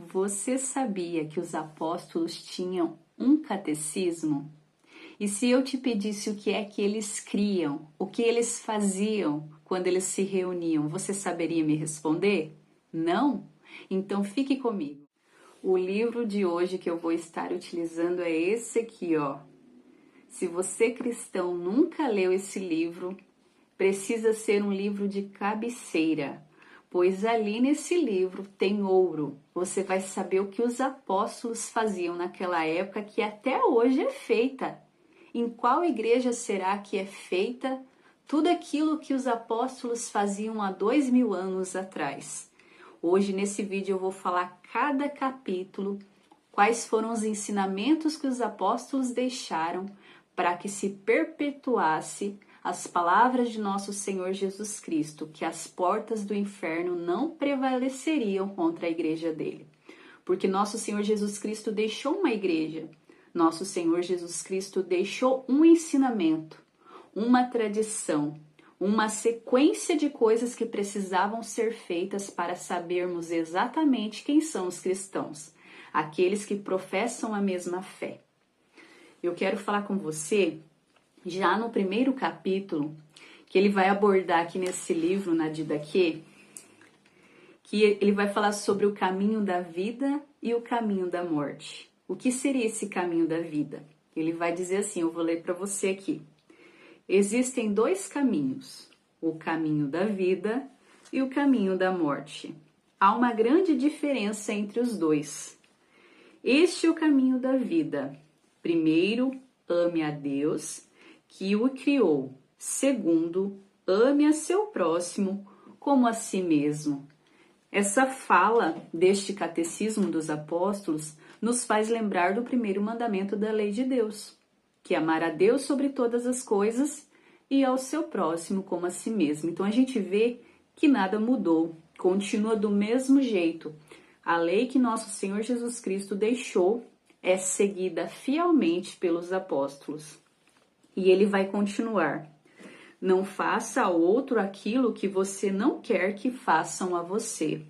Você sabia que os apóstolos tinham um catecismo? E se eu te pedisse o que é que eles criam, o que eles faziam quando eles se reuniam, você saberia me responder? Não? Então fique comigo. O livro de hoje que eu vou estar utilizando é esse aqui, ó. Se você cristão nunca leu esse livro, precisa ser um livro de cabeceira, pois ali nesse livro tem ouro. Você vai saber o que os apóstolos faziam naquela época que até hoje é feita. Em qual igreja será que é feita tudo aquilo que os apóstolos faziam há 2000 anos atrás? Hoje nesse vídeo eu vou falar cada capítulo, quais foram os ensinamentos que os apóstolos deixaram para que se perpetuasse as palavras de nosso Senhor Jesus Cristo, que as portas do inferno não prevaleceriam contra a igreja dele. Porque nosso Senhor Jesus Cristo deixou uma igreja, nosso Senhor Jesus Cristo deixou um ensinamento, uma tradição, uma sequência de coisas que precisavam ser feitas para sabermos exatamente quem são os cristãos, aqueles que professam a mesma fé. Eu quero falar com você já no primeiro capítulo, que ele vai abordar aqui nesse livro, na Didaquê, que ele vai falar sobre o caminho da vida e o caminho da morte. O que seria esse caminho da vida? Ele vai dizer assim, eu vou ler para você aqui. Existem dois caminhos, o caminho da vida e o caminho da morte. Há uma grande diferença entre os dois. Este é o caminho da vida. Primeiro, ame a Deus, que o criou. Segundo, ame a seu próximo como a si mesmo. Essa fala deste catecismo dos apóstolos nos faz lembrar do primeiro mandamento da lei de Deus, que é amar a Deus sobre todas as coisas e ao seu próximo como a si mesmo. Então a gente vê que nada mudou, continua do mesmo jeito. A lei que nosso Senhor Jesus Cristo deixou é seguida fielmente pelos apóstolos. E ele vai continuar. Não faça ao outro aquilo que você não quer que façam a você.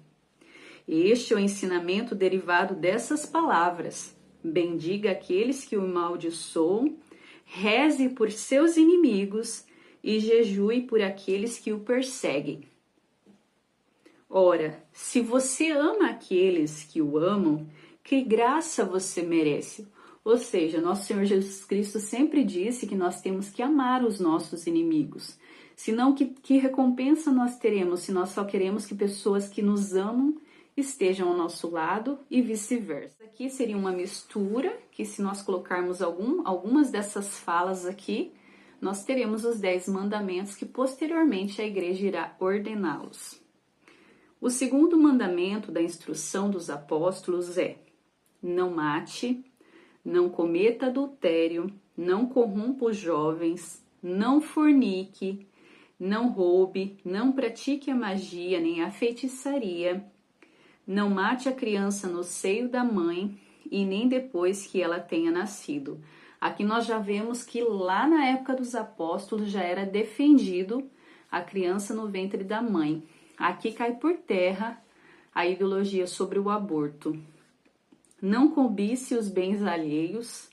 Este é o ensinamento derivado dessas palavras. Bendiga aqueles que o amaldiçoam, reze por seus inimigos e jejue por aqueles que o perseguem. Ora, se você ama aqueles que o amam, que graça você merece? Ou seja, nosso Senhor Jesus Cristo sempre disse que nós temos que amar os nossos inimigos. Senão, que recompensa nós teremos se nós só queremos que pessoas que nos amam estejam ao nosso lado e vice-versa? Aqui seria uma mistura, que se nós colocarmos algumas dessas falas aqui, nós teremos os 10 mandamentos que posteriormente a igreja irá ordená-los. O segundo mandamento da instrução dos apóstolos é: não mate, não cometa adultério, não corrompa os jovens, não fornique, não roube, não pratique a magia nem a feitiçaria, não mate a criança no seio da mãe e nem depois que ela tenha nascido. Aqui nós já vemos que lá na época dos apóstolos já era defendido a criança no ventre da mãe. Aqui cai por terra a ideologia sobre o aborto. Não cobice os bens alheios,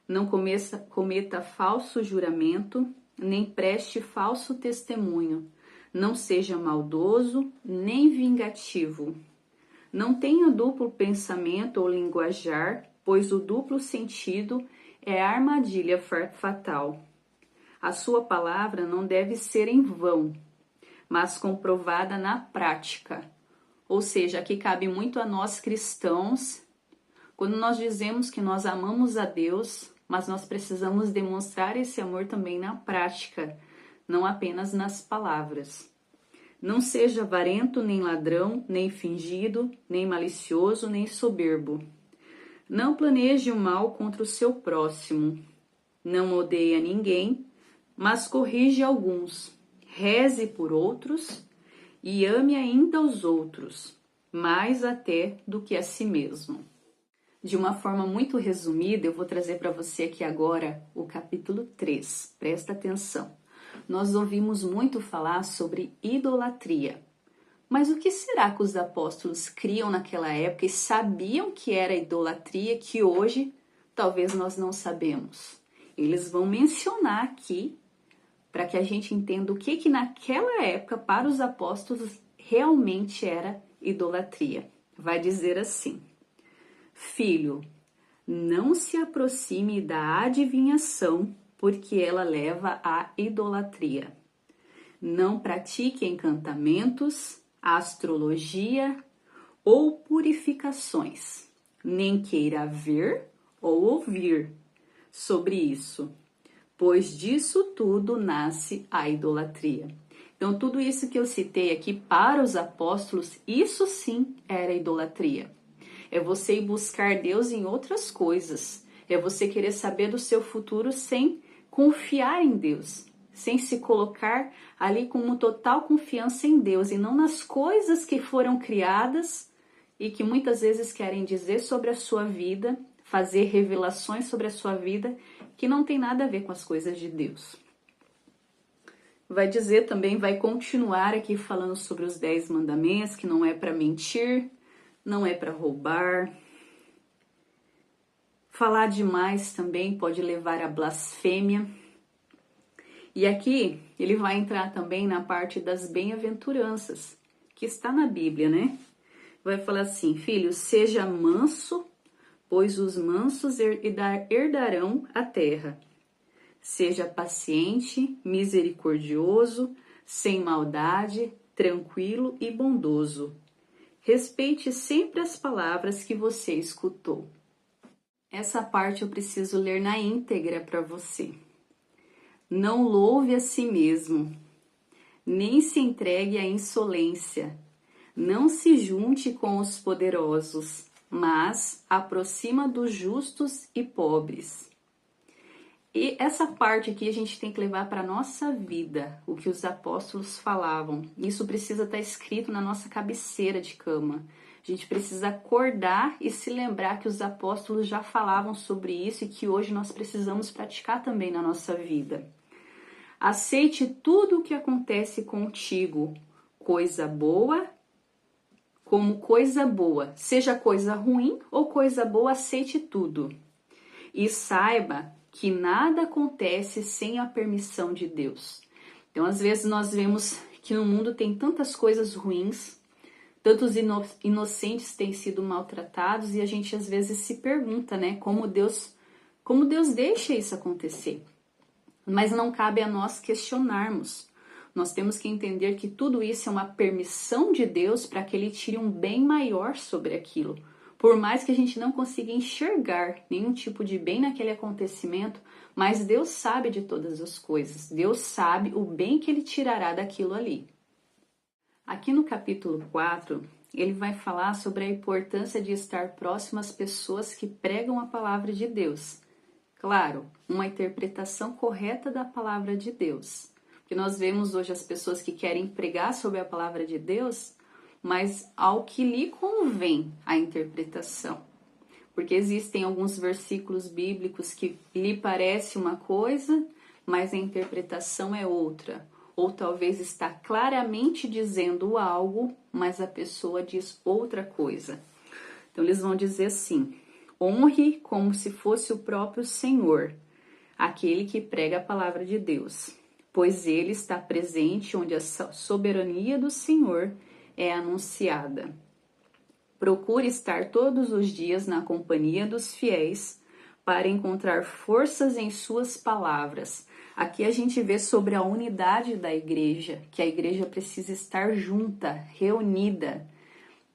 não cometa falso juramento, nem preste falso testemunho, não seja maldoso, nem vingativo. Não tenha duplo pensamento ou linguajar, pois o duplo sentido é armadilha fatal. A sua palavra não deve ser em vão, mas comprovada na prática. Ou seja, aqui cabe muito a nós cristãos. Quando nós dizemos que nós amamos a Deus, mas nós precisamos demonstrar esse amor também na prática, não apenas nas palavras. Não seja avarento, nem ladrão, nem fingido, nem malicioso, nem soberbo. Não planeje o mal contra o seu próximo. Não odeie a ninguém, mas corrige alguns. Reze por outros e ame ainda os outros, mais até do que a si mesmo. De uma forma muito resumida, eu vou trazer para você aqui agora o capítulo 3. Presta atenção. Nós ouvimos muito falar sobre idolatria. Mas o que será que os apóstolos criam naquela época e sabiam que era idolatria que hoje talvez nós não sabemos? Eles vão mencionar aqui para que a gente entenda o que naquela época para os apóstolos realmente era idolatria. Vai dizer assim: filho, não se aproxime da adivinhação, porque ela leva à idolatria. Não pratique encantamentos, astrologia ou purificações, nem queira ver ou ouvir sobre isso, pois disso tudo nasce a idolatria. Então, tudo isso que eu citei aqui para os apóstolos, isso sim era idolatria. É você ir buscar Deus em outras coisas. É você querer saber do seu futuro sem confiar em Deus, sem se colocar ali com total confiança em Deus e não nas coisas que foram criadas e que muitas vezes querem dizer sobre a sua vida, fazer revelações sobre a sua vida que não tem nada a ver com as coisas de Deus. Vai dizer também, vai continuar aqui falando sobre os 10 mandamentos, que não é para mentir, não é para roubar. Falar demais também pode levar à blasfêmia. E aqui ele vai entrar também na parte das bem-aventuranças, que está na Bíblia, né? Vai falar assim: filho, seja manso, pois os mansos herdarão a terra. Seja paciente, misericordioso, sem maldade, tranquilo e bondoso. Respeite sempre as palavras que você escutou. Essa parte eu preciso ler na íntegra para você. Não louve a si mesmo, nem se entregue à insolência. Não se junte com os poderosos, mas aproxima dos justos e pobres. E essa parte aqui a gente tem que levar para a nossa vida, o que os apóstolos falavam. Isso precisa estar escrito na nossa cabeceira de cama. A gente precisa acordar e se lembrar que os apóstolos já falavam sobre isso e que hoje nós precisamos praticar também na nossa vida. Aceite tudo o que acontece contigo, coisa boa como coisa boa. Seja coisa ruim ou coisa boa, aceite tudo. E saiba que nada acontece sem a permissão de Deus. Então, às vezes nós vemos que no mundo tem tantas coisas ruins, tantos inocentes têm sido maltratados e a gente às vezes se pergunta, né, como Deus deixa isso acontecer. Mas não cabe a nós questionarmos. Nós temos que entender que tudo isso é uma permissão de Deus para que Ele tire um bem maior sobre aquilo. Por mais que a gente não consiga enxergar nenhum tipo de bem naquele acontecimento, mas Deus sabe de todas as coisas. Deus sabe o bem que Ele tirará daquilo ali. Aqui no capítulo 4, ele vai falar sobre a importância de estar próximo às pessoas que pregam a palavra de Deus. Claro, uma interpretação correta da palavra de Deus. Porque nós vemos hoje as pessoas que querem pregar sobre a palavra de Deus, mas ao que lhe convém a interpretação. Porque existem alguns versículos bíblicos que lhe parece uma coisa, mas a interpretação é outra. Ou talvez está claramente dizendo algo, mas a pessoa diz outra coisa. Então eles vão dizer assim: honre como se fosse o próprio Senhor, aquele que prega a palavra de Deus, pois ele está presente onde a soberania do Senhor é anunciada. Procure estar todos os dias na companhia dos fiéis para encontrar forças em suas palavras. Aqui a gente vê sobre a unidade da igreja, que a igreja precisa estar junta, reunida.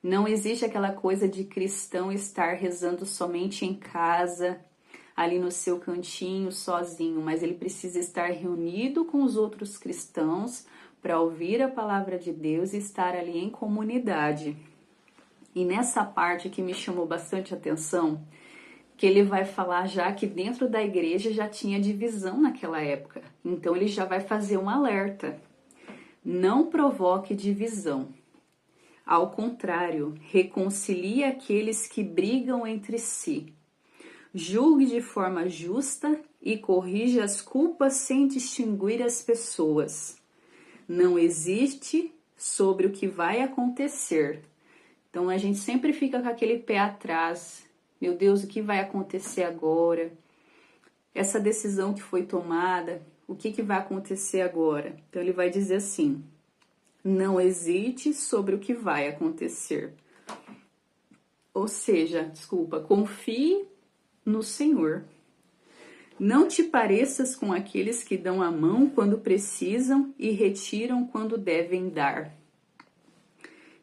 Não existe aquela coisa de cristão estar rezando somente em casa, ali no seu cantinho, sozinho, mas ele precisa estar reunido com os outros cristãos para ouvir a palavra de Deus e estar ali em comunidade. E nessa parte que me chamou bastante atenção, que ele vai falar já que dentro da igreja já tinha divisão naquela época. Então ele já vai fazer um alerta. Não provoque divisão. Ao contrário, reconcilie aqueles que brigam entre si. Julgue de forma justa e corrija as culpas sem distinguir as pessoas. Não existe sobre o que vai acontecer. Então a gente sempre fica com aquele pé atrás. Meu Deus, o que vai acontecer agora? Essa decisão que foi tomada, o que vai acontecer agora? Então ele vai dizer assim: não hesite sobre o que vai acontecer. Ou seja, confie no Senhor. Não te pareças com aqueles que dão a mão quando precisam e retiram quando devem dar.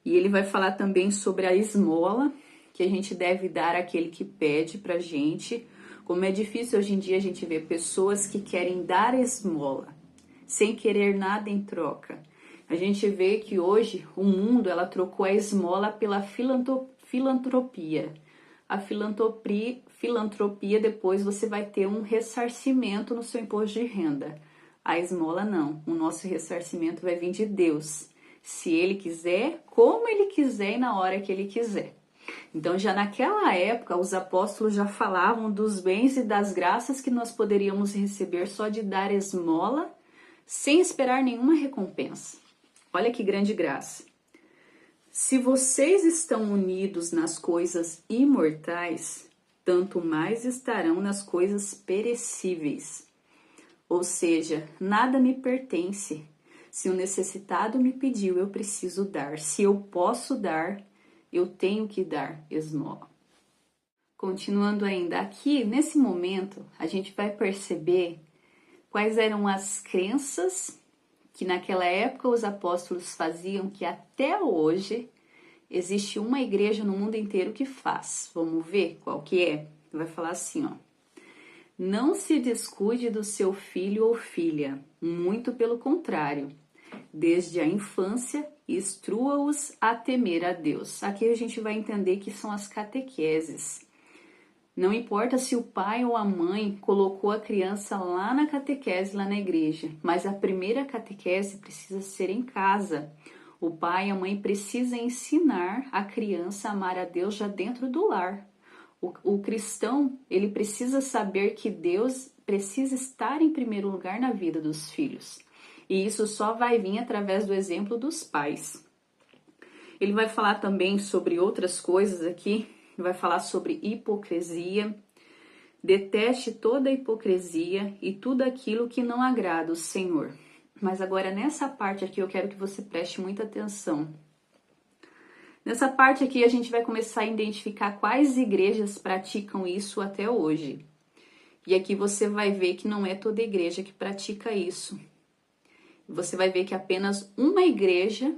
E ele vai falar também sobre a esmola, que a gente deve dar àquele que pede pra gente. Como é difícil hoje em dia a gente ver pessoas que querem dar esmola, sem querer nada em troca. A gente vê que hoje o mundo, ela trocou a esmola pela filantropia. A filantropia, depois você vai ter um ressarcimento no seu imposto de renda. A esmola não, o nosso ressarcimento vai vir de Deus. Se Ele quiser, como Ele quiser e na hora que Ele quiser. Então já naquela época os apóstolos já falavam dos bens e das graças que nós poderíamos receber só de dar esmola, sem esperar nenhuma recompensa. Olha que grande graça. Se vocês estão unidos nas coisas imortais, tanto mais estarão nas coisas perecíveis. Ou seja, nada me pertence. Se o necessitado me pediu, eu preciso dar. Se eu posso dar, eu tenho que dar esmola. Continuando ainda aqui, nesse momento, a gente vai perceber quais eram as crenças que naquela época os apóstolos faziam, que até hoje existe uma igreja no mundo inteiro que faz. Vamos ver qual que é? Vai falar assim, ó. Não se descuide do seu filho ou filha, muito pelo contrário. Desde a infância, instrua-os a temer a Deus. Aqui a gente vai entender que são as catequeses. Não importa se o pai ou a mãe colocou a criança lá na catequese, lá na igreja, mas a primeira catequese precisa ser em casa. O pai e a mãe precisam ensinar a criança a amar a Deus já dentro do lar. O cristão, ele precisa saber que Deus precisa estar em primeiro lugar na vida dos filhos. E isso só vai vir através do exemplo dos pais. Ele vai falar também sobre outras coisas aqui. Vai falar sobre hipocrisia. Deteste toda hipocrisia e tudo aquilo que não agrada o Senhor. Mas agora nessa parte aqui eu quero que você preste muita atenção. Nessa parte aqui a gente vai começar a identificar quais igrejas praticam isso até hoje. E aqui você vai ver que não é toda igreja que pratica isso. Você vai ver que apenas uma igreja,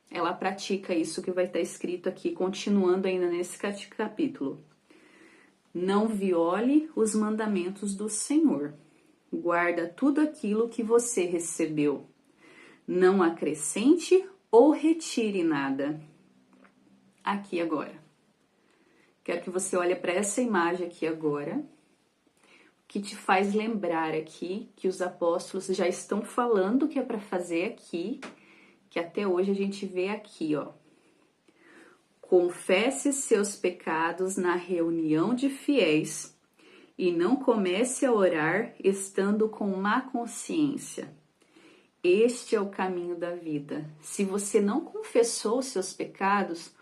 ela pratica isso que vai estar escrito aqui, continuando ainda nesse capítulo. Não viole os mandamentos do Senhor. Guarda tudo aquilo que você recebeu. Não acrescente ou retire nada. Aqui agora. Quero que você olhe para essa imagem aqui agora, que te faz lembrar aqui que os apóstolos já estão falando o que é para fazer aqui, que até hoje a gente vê aqui, ó. Confesse seus pecados na reunião de fiéis e não comece a orar estando com má consciência. Este é o caminho da vida. Se você não confessou os seus pecados,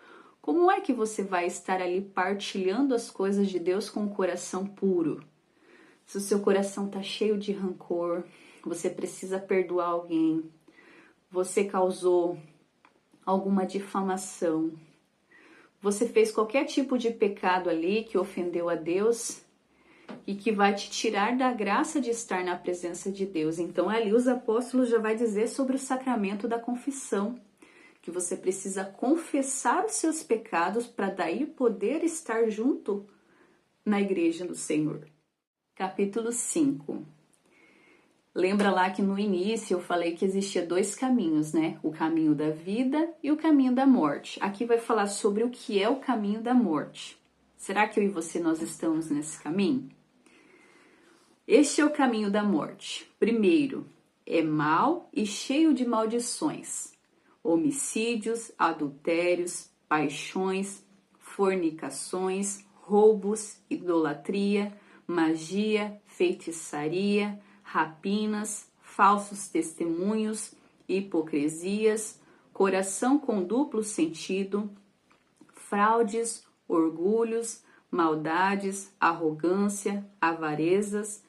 como é que você vai estar ali partilhando as coisas de Deus com o coração puro? Se o seu coração está cheio de rancor, você precisa perdoar alguém, você causou alguma difamação, você fez qualquer tipo de pecado ali que ofendeu a Deus e que vai te tirar da graça de estar na presença de Deus. Então ali os apóstolos já vai dizer sobre o sacramento da confissão, que você precisa confessar os seus pecados para daí poder estar junto na igreja do Senhor. Capítulo 5. Lembra lá que no início eu falei que existia dois caminhos, né? O caminho da vida e o caminho da morte. Aqui vai falar sobre o que é o caminho da morte. Será que eu e você nós estamos nesse caminho? Este é o caminho da morte. Primeiro, é mau e cheio de maldições. Homicídios, adultérios, paixões, fornicações, roubos, idolatria, magia, feitiçaria, rapinas, falsos testemunhos, hipocrisias, coração com duplo sentido, fraudes, orgulhos, maldades, arrogância, avarezas,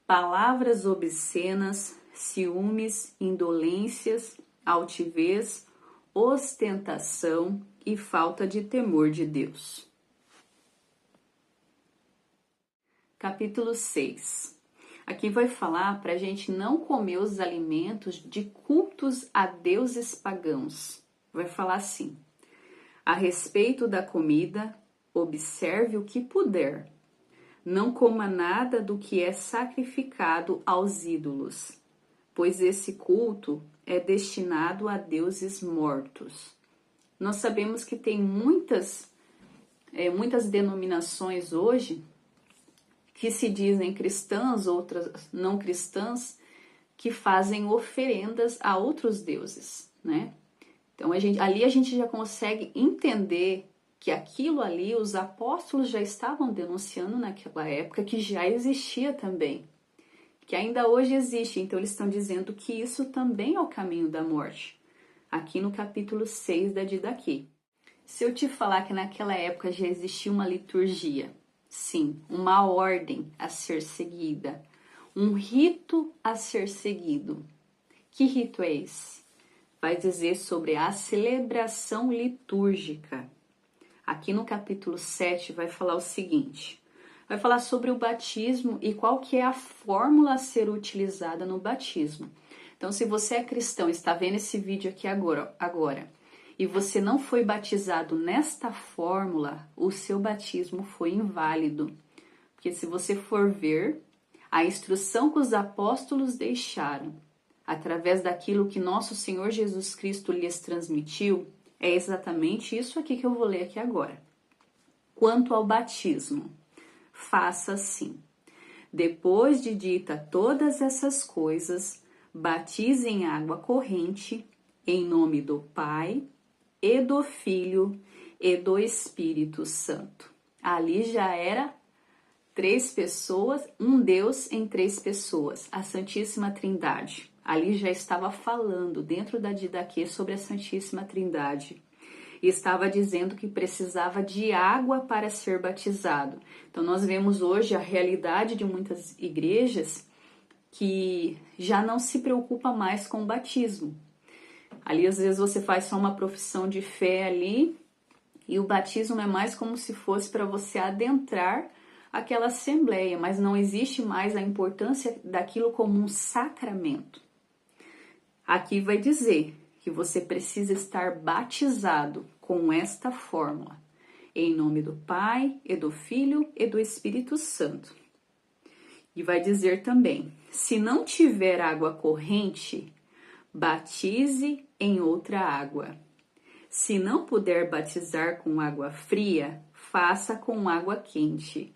palavras obscenas, ciúmes, indolências, altivez, ostentação e falta de temor de Deus. Capítulo 6. Aqui vai falar para a gente não comer os alimentos de cultos a deuses pagãos. Vai falar assim: a respeito da comida, observe o que puder. Não coma nada do que é sacrificado aos ídolos, pois esse culto é destinado a deuses mortos. Nós sabemos que tem muitas denominações hoje que se dizem cristãs, outras não cristãs, que fazem oferendas a outros deuses, né? Então ali a gente já consegue entender que aquilo ali os apóstolos já estavam denunciando naquela época, que já existia também, que ainda hoje existe. Então eles estão dizendo que isso também é o caminho da morte, aqui no capítulo 6 da Didaquê. Se eu te falar que naquela época já existia uma liturgia, sim, uma ordem a ser seguida, um rito a ser seguido. Que rito é esse? Vai dizer sobre a celebração litúrgica. Aqui no capítulo 7 vai falar o seguinte: vai falar sobre o batismo e qual que é a fórmula a ser utilizada no batismo. Então, se você é cristão e está vendo esse vídeo aqui agora e você não foi batizado nesta fórmula, o seu batismo foi inválido. Porque se você for ver, a instrução que os apóstolos deixaram, através daquilo que nosso Senhor Jesus Cristo lhes transmitiu, é exatamente isso aqui que eu vou ler aqui agora. Quanto ao batismo, faça assim: depois de dita todas essas coisas, batize em água corrente, em nome do Pai, e do Filho, e do Espírito Santo. Ali já era 3 pessoas, um Deus em 3 pessoas, a Santíssima Trindade. Ali já estava falando dentro da Didaquê sobre a Santíssima Trindade. E estava dizendo que precisava de água para ser batizado. Então nós vemos hoje a realidade de muitas igrejas que já não se preocupa mais com o batismo. Ali às vezes você faz só uma profissão de fé ali e o batismo é mais como se fosse para você adentrar aquela assembleia, mas não existe mais a importância daquilo como um sacramento. Aqui vai dizer que você precisa estar batizado com esta fórmula, em nome do Pai, e do Filho, e do Espírito Santo. E vai dizer também, se não tiver água corrente, batize em outra água. Se não puder batizar com água fria, faça com água quente.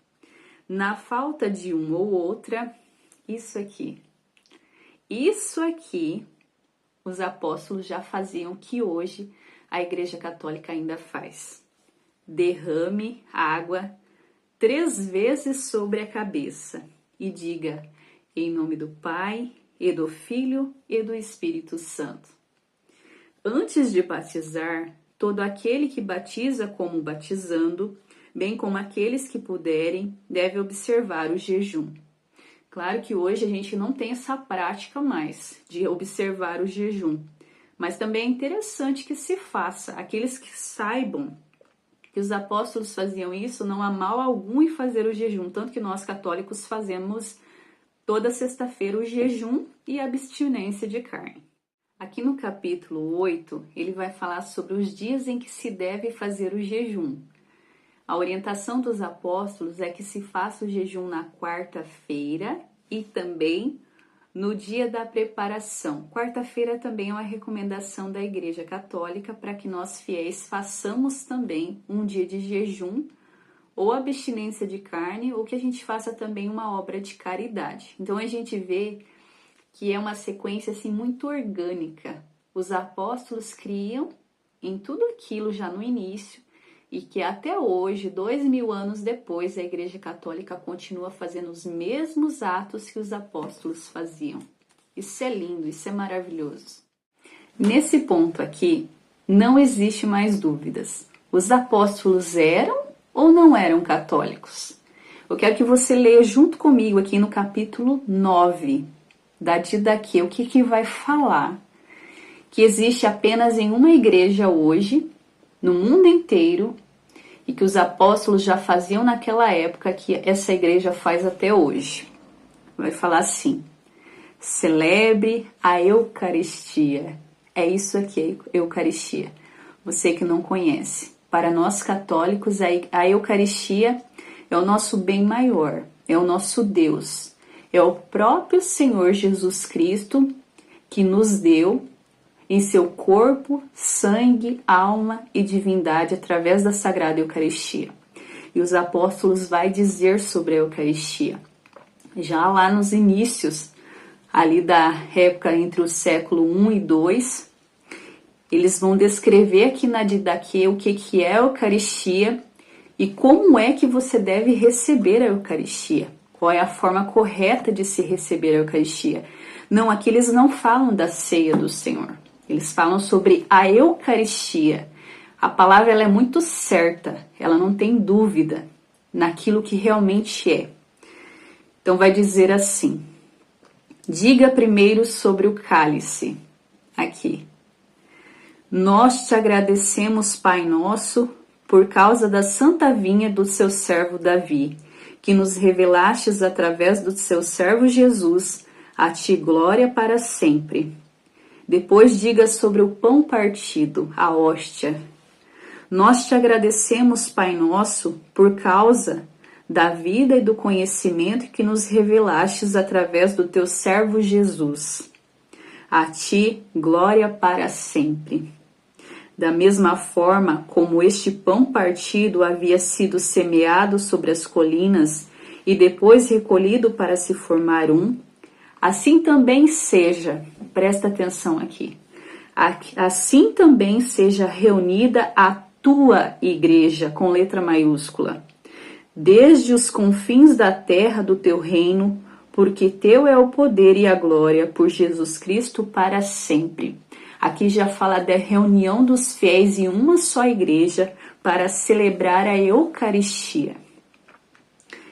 Na falta de uma ou outra, isso aqui, os apóstolos já faziam, que hoje a Igreja Católica ainda faz. Derrame água 3 vezes sobre a cabeça e diga, em nome do Pai, e do Filho, e do Espírito Santo. Antes de batizar, todo aquele que batiza como batizando, bem como aqueles que puderem, deve observar o jejum. Claro que hoje a gente não tem essa prática mais de observar o jejum, mas também é interessante que se faça. Aqueles que saibam que os apóstolos faziam isso, não há mal algum em fazer o jejum, tanto que nós católicos fazemos toda sexta-feira o jejum e a abstinência de carne. Aqui no capítulo 8, ele vai falar sobre os dias em que se deve fazer o jejum. A orientação dos apóstolos é que se faça o jejum na quarta-feira e também no dia da preparação. Quarta-feira também é uma recomendação da Igreja Católica para que nós fiéis façamos também um dia de jejum ou abstinência de carne, ou que a gente faça também uma obra de caridade. Então a gente vê que é uma sequência assim muito orgânica. Os apóstolos criam em tudo aquilo já no início e que até hoje, 2000 anos depois, a Igreja Católica continua fazendo os mesmos atos que os apóstolos faziam. Isso é lindo, isso é maravilhoso. Nesse ponto aqui, não existe mais dúvidas. Os apóstolos eram ou não eram católicos? Eu quero que você leia junto comigo aqui no capítulo 9 da Didaquê, o que vai falar que existe apenas em uma igreja hoje, no mundo inteiro, e que os apóstolos já faziam naquela época, que essa igreja faz até hoje. Vai falar assim: celebre a Eucaristia. É isso aqui, Eucaristia. Você que não conhece. Para nós católicos, a Eucaristia é o nosso bem maior, é o nosso Deus. É o próprio Senhor Jesus Cristo que nos deu em seu corpo, sangue, alma e divindade através da Sagrada Eucaristia. E os apóstolos vai dizer sobre a Eucaristia. Já lá nos inícios, ali da época entre o século I e II, eles vão descrever aqui na Didaquê o que é a Eucaristia e como é que você deve receber a Eucaristia. Qual é a forma correta de se receber a Eucaristia. Não, aqui eles não falam da ceia do Senhor. Eles falam sobre a Eucaristia. A palavra ela é muito certa, ela não tem dúvida naquilo que realmente é. Então vai dizer assim: diga primeiro sobre o cálice. Aqui. Nós te agradecemos, Pai nosso, por causa da santa vinha do seu servo Davi, que nos revelastes através do seu servo Jesus, a ti glória para sempre. Depois diga sobre o pão partido, a hóstia. Nós te agradecemos, Pai nosso, por causa da vida e do conhecimento que nos revelastes através do teu servo Jesus. A ti glória para sempre. Da mesma forma como este pão partido havia sido semeado sobre as colinas e depois recolhido para se formar assim também seja, presta atenção aqui, assim também seja reunida a tua igreja, com letra maiúscula, desde os confins da terra do teu reino, porque teu é o poder e a glória por Jesus Cristo para sempre. Aqui já fala da reunião dos fiéis em uma só igreja para celebrar a Eucaristia.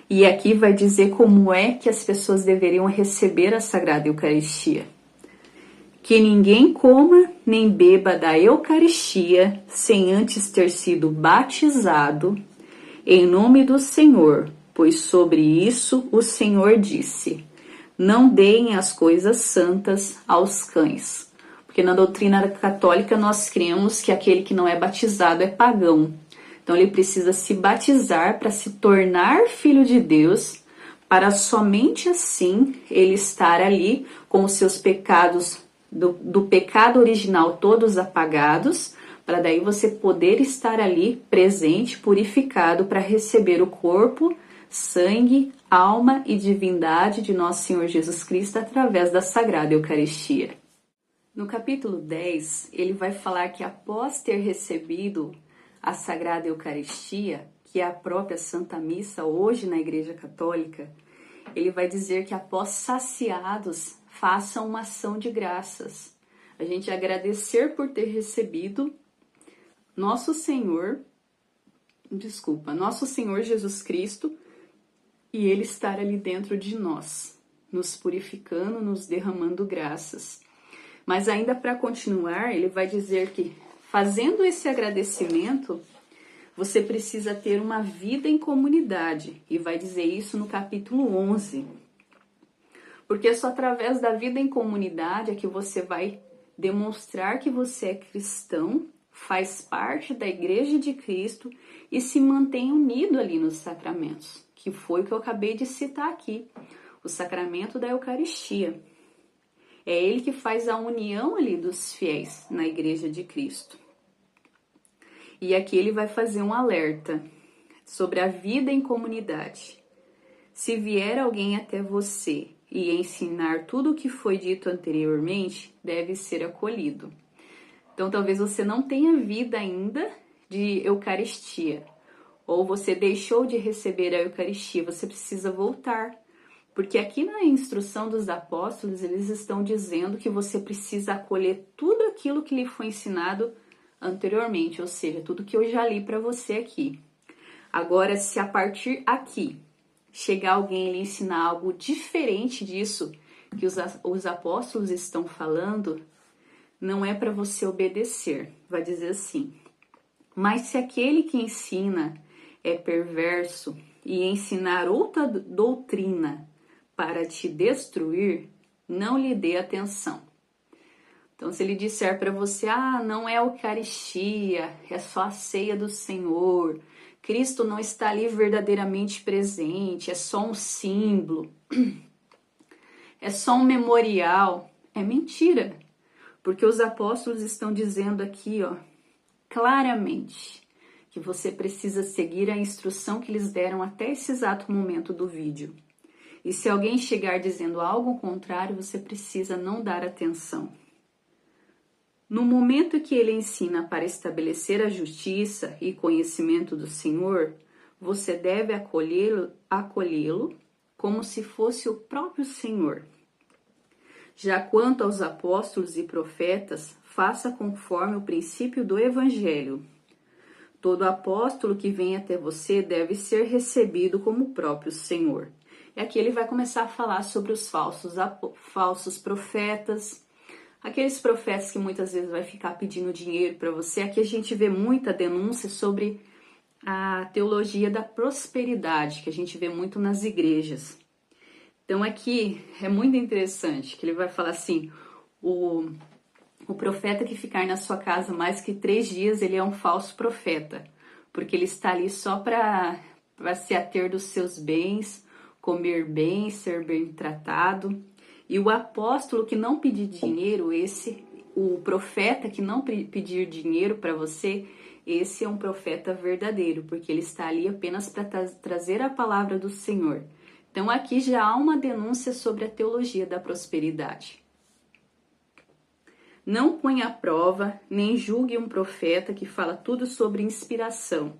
E aqui vai dizer como é que as pessoas deveriam receber a Sagrada Eucaristia. Que ninguém coma nem beba da Eucaristia sem antes ter sido batizado em nome do Senhor, pois sobre isso o Senhor disse: não deem as coisas santas aos cães. Porque na doutrina católica nós cremos que aquele que não é batizado é pagão. Então ele precisa se batizar para se tornar filho de Deus, para somente assim ele estar ali com os seus pecados, do pecado original todos apagados, para daí você poder estar ali presente, purificado, para receber o corpo, sangue, alma e divindade de nosso Senhor Jesus Cristo através da Sagrada Eucaristia. No capítulo 10, ele vai falar que após ter recebido a Sagrada Eucaristia, que é a própria Santa Missa hoje na Igreja Católica, ele vai dizer que após saciados, façam uma ação de graças. A gente agradecer por ter recebido nosso Senhor Jesus Cristo e Ele estar ali dentro de nós, nos purificando, nos derramando graças. Mas ainda para continuar, ele vai dizer que fazendo esse agradecimento, você precisa ter uma vida em comunidade. E vai dizer isso no capítulo 11. Porque é só através da vida em comunidade é que você vai demonstrar que você é cristão, faz parte da Igreja de Cristo e se mantém unido ali nos sacramentos, que foi o que eu acabei de citar aqui, o sacramento da Eucaristia. É ele que faz a união ali dos fiéis na Igreja de Cristo. E aqui ele vai fazer um alerta sobre a vida em comunidade. Se vier alguém até você e ensinar tudo o que foi dito anteriormente, deve ser acolhido. Então talvez você não tenha vida ainda de Eucaristia, ou você deixou de receber a Eucaristia, você precisa voltar Porque aqui na instrução dos apóstolos, eles estão dizendo que você precisa acolher tudo aquilo que lhe foi ensinado anteriormente, ou seja, tudo que eu já li para você aqui. Agora, se a partir aqui chegar alguém e lhe ensinar algo diferente disso que os apóstolos estão falando, não é para você obedecer. Vai dizer assim: mas se aquele que ensina é perverso e ensinar outra doutrina para te destruir, não lhe dê atenção. Então, se ele disser para você, não é a Eucaristia, é só a ceia do Senhor, Cristo não está ali verdadeiramente presente, é só um símbolo, é só um memorial, é mentira. Porque os apóstolos estão dizendo aqui, claramente, que você precisa seguir a instrução que eles deram até esse exato momento do vídeo. E se alguém chegar dizendo algo contrário, você precisa não dar atenção. No momento que ele ensina para estabelecer a justiça e conhecimento do Senhor, você deve acolhê-lo como se fosse o próprio Senhor. Já quanto aos apóstolos e profetas, faça conforme o princípio do Evangelho. Todo apóstolo que vem até você deve ser recebido como o próprio Senhor. E aqui ele vai começar a falar sobre os falsos profetas, aqueles profetas que muitas vezes vai ficar pedindo dinheiro para você. Aqui a gente vê muita denúncia sobre a teologia da prosperidade, que a gente vê muito nas igrejas. Então aqui é muito interessante, que ele vai falar assim, o profeta que ficar na sua casa mais que 3 dias, ele é um falso profeta, porque ele está ali só para se ater dos seus bens, comer bem, ser bem tratado. E o apóstolo que não pedir dinheiro, o profeta que não pedir dinheiro para você, esse é um profeta verdadeiro, porque ele está ali apenas para trazer a palavra do Senhor. Então aqui já há uma denúncia sobre a teologia da prosperidade. Não ponha à prova, nem julgue um profeta que fala tudo sobre inspiração,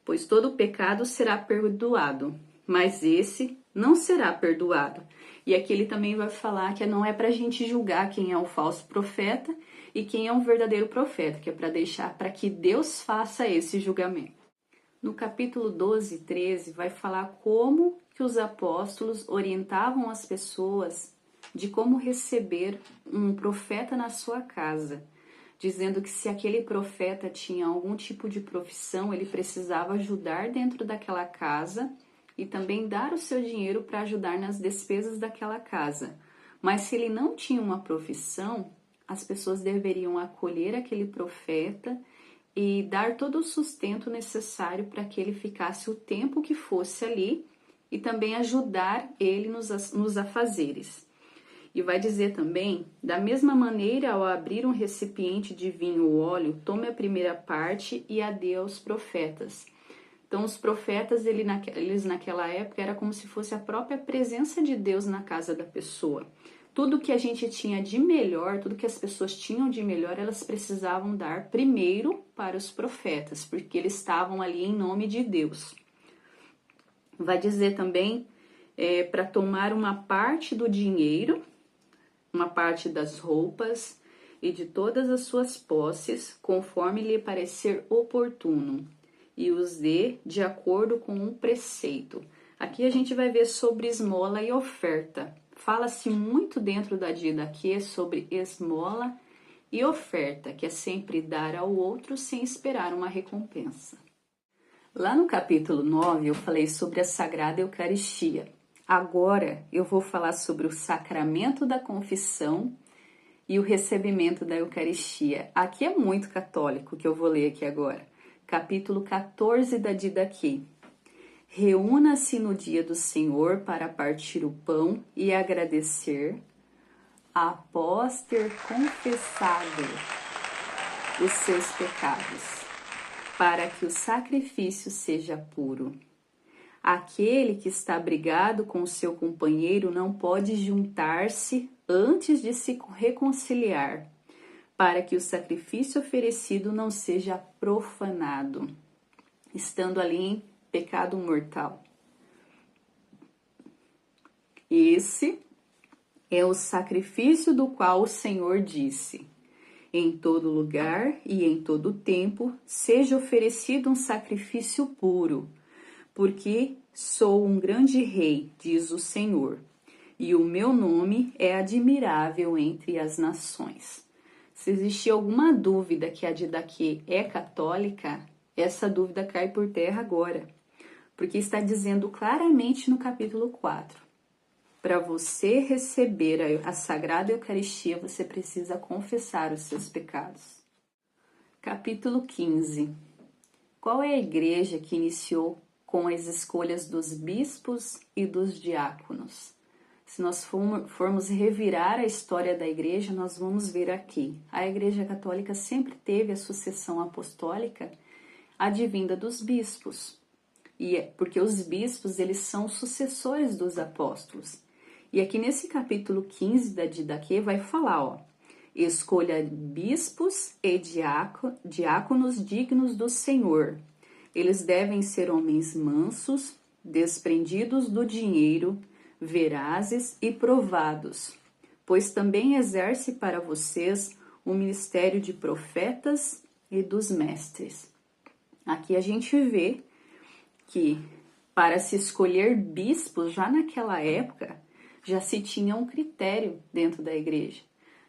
pois todo pecado será perdoado, mas esse não será perdoado. E aqui ele também vai falar que não é para a gente julgar quem é o falso profeta e quem é um verdadeiro profeta, que é para deixar para que Deus faça esse julgamento. No capítulo 12 e 13 vai falar como que os apóstolos orientavam as pessoas de como receber um profeta na sua casa, dizendo que se aquele profeta tinha algum tipo de profissão, ele precisava ajudar dentro daquela casa e também dar o seu dinheiro para ajudar nas despesas daquela casa. Mas se ele não tinha uma profissão, as pessoas deveriam acolher aquele profeta e dar todo o sustento necessário para que ele ficasse o tempo que fosse ali e também ajudar ele nos afazeres. E vai dizer também, da mesma maneira, ao abrir um recipiente de vinho ou óleo, tome a primeira parte e a dê aos profetas. Então, os profetas, eles naquela época, era como se fosse a própria presença de Deus na casa da pessoa. Tudo que a gente tinha de melhor, tudo que as pessoas tinham de melhor, elas precisavam dar primeiro para os profetas, porque eles estavam ali em nome de Deus. Vai dizer também para tomar uma parte do dinheiro, uma parte das roupas e de todas as suas posses, conforme lhe parecer oportuno, e os dê de acordo com um preceito. Aqui a gente vai ver sobre esmola e oferta. Fala-se muito dentro da didaquê sobre esmola e oferta, que é sempre dar ao outro sem esperar uma recompensa. Lá no capítulo 9 eu falei sobre a Sagrada Eucaristia. Agora eu vou falar sobre o sacramento da confissão e o recebimento da Eucaristia. Aqui é muito católico que eu vou ler aqui agora. Capítulo 14 da Didaquê. Reúna-se no dia do Senhor para partir o pão e agradecer, após ter confessado os seus pecados, para que o sacrifício seja puro. Aquele que está brigado com seu companheiro não pode juntar-se antes de se reconciliar, para que o sacrifício oferecido não seja profanado, estando ali em pecado mortal. Esse é o sacrifício do qual o Senhor disse: em todo lugar e em todo tempo seja oferecido um sacrifício puro, porque sou um grande rei, diz o Senhor, e o meu nome é admirável entre as nações. Se existir alguma dúvida que a Didaquê é católica, essa dúvida cai por terra agora, porque está dizendo claramente no capítulo 4. Para você receber a Sagrada Eucaristia, você precisa confessar os seus pecados. Capítulo 15. Qual é a igreja que iniciou com as escolhas dos bispos e dos diáconos? Se nós formos revirar a história da igreja, nós vamos ver aqui. A Igreja Católica sempre teve a sucessão apostólica advinda dos bispos. E porque os bispos, eles são sucessores dos apóstolos. E aqui nesse capítulo 15 da Didaquê vai falar, ó, escolha bispos e diáconos dignos do Senhor. Eles devem ser homens mansos, desprendidos do dinheiro, verazes e provados, pois também exerce para vocês o ministério de profetas e dos mestres. Aqui a gente vê que para se escolher bispos, já naquela época, já se tinha um critério dentro da igreja.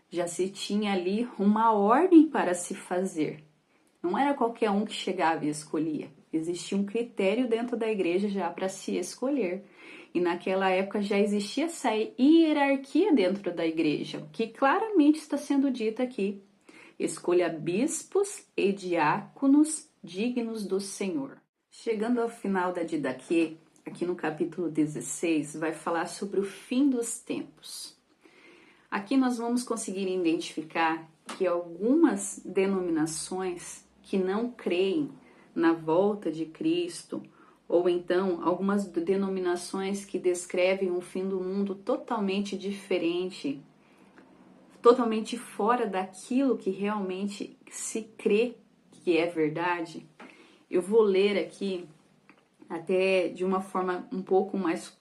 Já se tinha ali uma ordem para se fazer. Não era qualquer um que chegava e escolhia. Existia um critério dentro da igreja já para se escolher. E naquela época já existia essa hierarquia dentro da igreja, que claramente está sendo dita aqui. Escolha bispos e diáconos dignos do Senhor. Chegando ao final da Didaquê, aqui no capítulo 16, vai falar sobre o fim dos tempos. Aqui nós vamos conseguir identificar que algumas denominações que não creem na volta de Cristo, ou então algumas denominações que descrevem um fim do mundo totalmente diferente, totalmente fora daquilo que realmente se crê que é verdade. Eu vou ler aqui até de uma forma um pouco mais,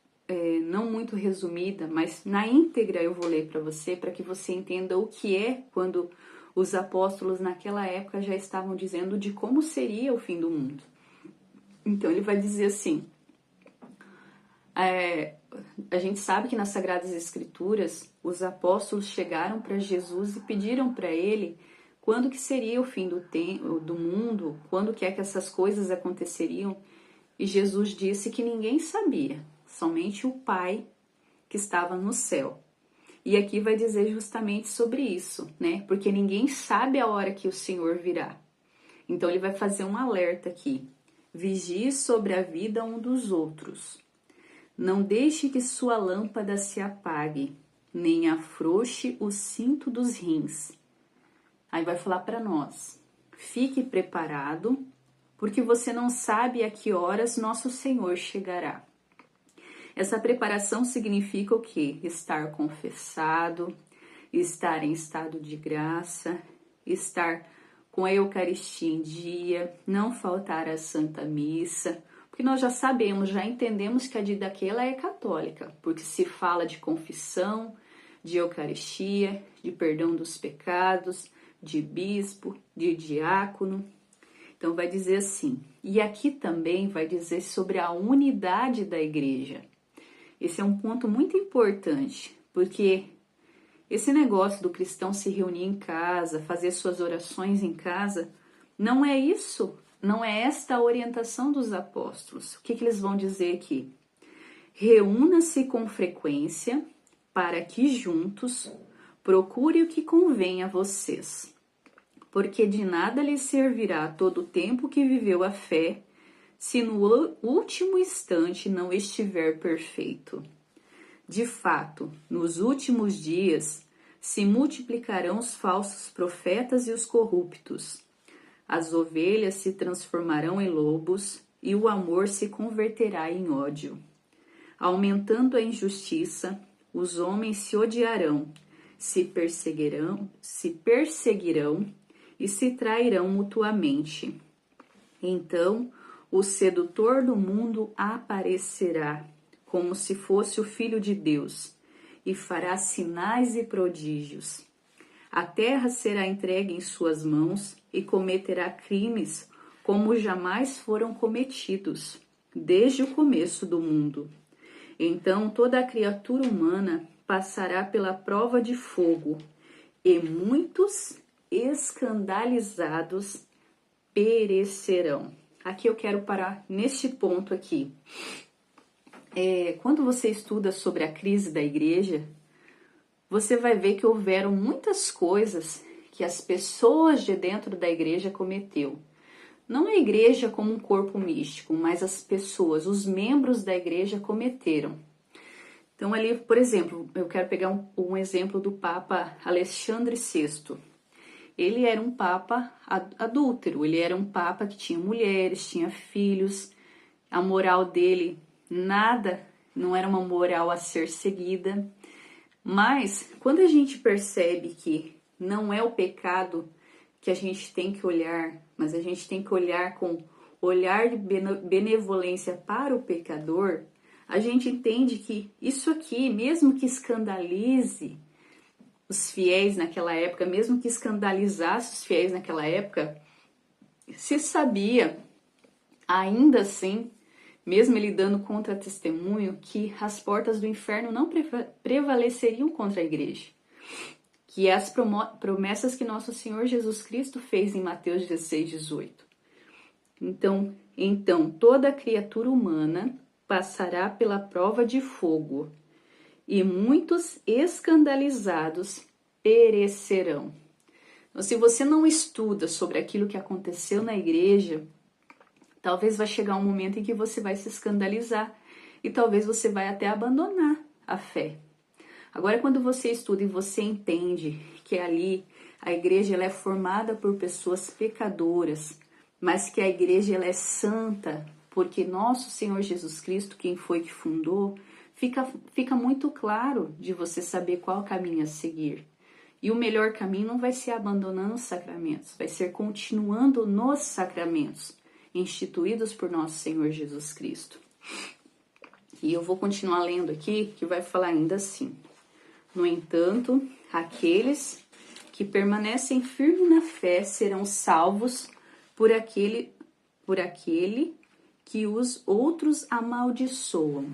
não muito resumida, mas na íntegra eu vou ler para você, para que você entenda o que é quando os apóstolos naquela época já estavam dizendo de como seria o fim do mundo. Então ele vai dizer assim, a gente sabe que nas Sagradas Escrituras os apóstolos chegaram para Jesus e pediram para ele quando que seria o fim do mundo, quando que é que essas coisas aconteceriam. E Jesus disse que ninguém sabia, somente o Pai que estava no céu. E aqui vai dizer justamente sobre isso, né? Porque ninguém sabe a hora que o Senhor virá. Então ele vai fazer um alerta aqui. Vigie sobre a vida um dos outros. Não deixe que sua lâmpada se apague, nem afrouxe o cinto dos rins. Aí vai falar para nós. Fique preparado, porque você não sabe a que horas nosso Senhor chegará. Essa preparação significa o quê? Estar confessado, estar em estado de graça, estar com a Eucaristia em dia, não faltar à Santa Missa, porque nós já sabemos, já entendemos que a Didaquê ela é católica, porque se fala de confissão, de Eucaristia, de perdão dos pecados, de bispo, de diácono. Então vai dizer assim, e aqui também vai dizer sobre a unidade da igreja. Esse é um ponto muito importante, porque esse negócio do cristão se reunir em casa, fazer suas orações em casa, não é isso, não é esta a orientação dos apóstolos. O que eles vão dizer aqui? Reúna-se com frequência para que juntos procure o que convém a vocês. Porque de nada lhe servirá todo o tempo que viveu a fé, se no último instante não estiver perfeito. De fato, nos últimos dias se multiplicarão os falsos profetas e os corruptos. As ovelhas se transformarão em lobos e o amor se converterá em ódio. Aumentando a injustiça, os homens se odiarão, se perseguirão e se trairão mutuamente. Então, o sedutor do mundo aparecerá, como se fosse o Filho de Deus, e fará sinais e prodígios. A terra será entregue em suas mãos e cometerá crimes como jamais foram cometidos, desde o começo do mundo. Então toda a criatura humana passará pela prova de fogo, e muitos escandalizados perecerão. Aqui eu quero parar neste ponto aqui. Quando você estuda sobre a crise da igreja, você vai ver que houveram muitas coisas que as pessoas de dentro da igreja cometeu. Não a igreja como um corpo místico, mas as pessoas, os membros da igreja cometeram. Então ali, por exemplo, eu quero pegar um exemplo do Papa Alexandre VI. Ele era um Papa adúltero, ele era um Papa que tinha mulheres, tinha filhos, a moral dele não era uma moral a ser seguida. Mas quando a gente percebe que não é o pecado que a gente tem que olhar, mas a gente tem que olhar com olhar de benevolência para o pecador, a gente entende que isso aqui, mesmo que escandalize os fiéis naquela época, mesmo que escandalizasse os fiéis naquela época, se sabia, ainda assim, mesmo ele dando contra-testemunho, que as portas do inferno não prevaleceriam contra a igreja. Que é as promessas que nosso Senhor Jesus Cristo fez em Mateus 16, 18. Então toda criatura humana passará pela prova de fogo, e muitos escandalizados perecerão. Então, se você não estuda sobre aquilo que aconteceu na igreja, talvez vai chegar um momento em que você vai se escandalizar e talvez você vai até abandonar a fé. Agora, quando você estuda e você entende que ali a igreja ela é formada por pessoas pecadoras, mas que a igreja ela é santa, porque nosso Senhor Jesus Cristo, quem foi que fundou, fica muito claro de você saber qual caminho a seguir. E o melhor caminho não vai ser abandonando os sacramentos, vai ser continuando nos sacramentos instituídos por nosso Senhor Jesus Cristo. E eu vou continuar lendo aqui, que vai falar ainda assim. No entanto, aqueles que permanecem firmes na fé serão salvos por aquele que os outros amaldiçoam.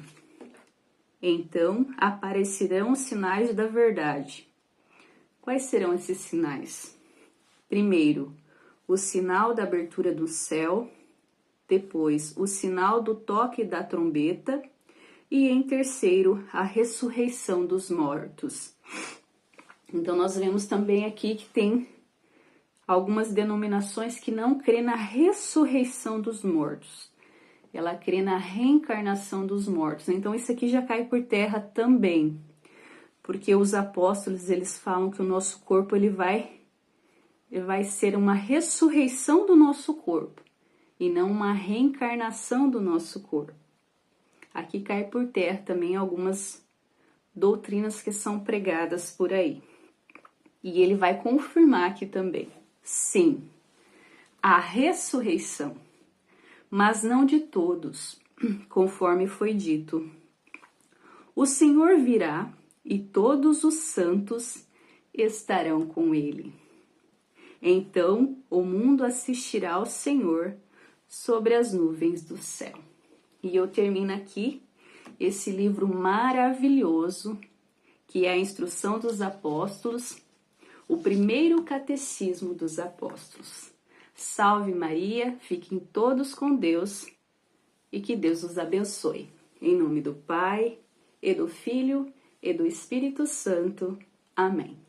Então aparecerão os sinais da verdade. Quais serão esses sinais? Primeiro, o sinal da abertura do céu, depois o sinal do toque da trombeta e em terceiro, a ressurreição dos mortos. Então nós vemos também aqui que tem algumas denominações que não crê na ressurreição dos mortos. Ela crê na reencarnação dos mortos. Então isso aqui já cai por terra também. Porque os apóstolos, eles falam que o nosso corpo ele vai ser uma ressurreição do nosso corpo e não uma reencarnação do nosso corpo. Aqui cai por terra também algumas doutrinas que são pregadas por aí. E ele vai confirmar aqui também. Sim, a ressurreição, mas não de todos, conforme foi dito. O Senhor virá e todos os santos estarão com ele. Então o mundo assistirá ao Senhor sobre as nuvens do céu. E eu termino aqui esse livro maravilhoso, que é a Instrução dos Apóstolos, o primeiro catecismo dos apóstolos. Salve Maria, fiquem todos com Deus e que Deus os abençoe. Em nome do Pai, e do Filho, e do Espírito Santo. Amém.